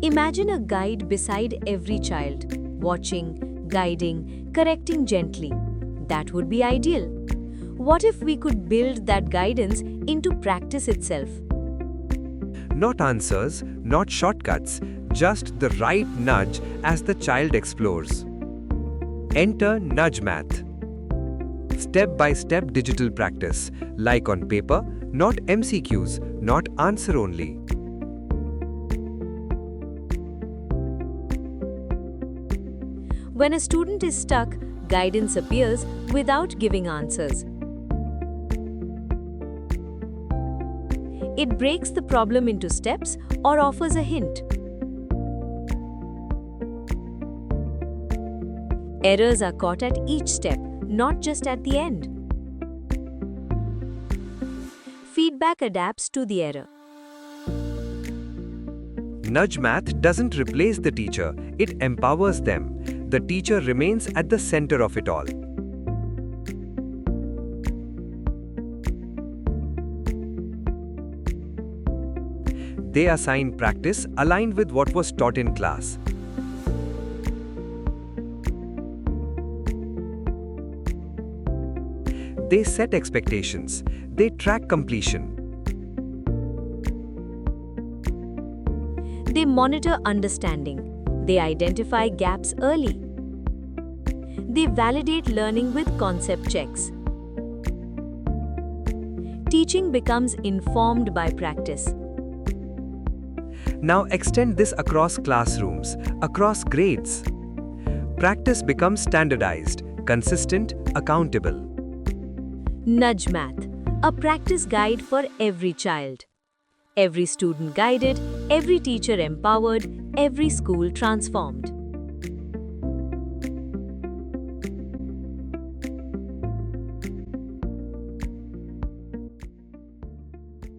Imagine a guide beside every child, watching, guiding, correcting gently. That would be ideal. What if we could build that guidance into practice itself? Not answers, not shortcuts, just the right nudge as the child explores. Enter NudgeMath. Step-by-step digital practice, like on paper, not MCQs, not answer only. When a student is stuck, guidance appears without giving answers. It breaks the problem into steps or offers a hint. Errors are caught at each step, not just at the end. Feedback adapts to the error. NudgeMath doesn't replace the teacher, it empowers them. The teacher remains at the center of it all. They assign practice aligned with what was taught in class. They set expectations. They track completion. They monitor understanding. They identify gaps early. They validate learning with concept checks. Teaching becomes informed by practice. Now extend this across classrooms, across grades. Practice becomes standardized, consistent, accountable. NudgeMath, a practice guide for every child. Every student guided, every teacher empowered, every school transformed.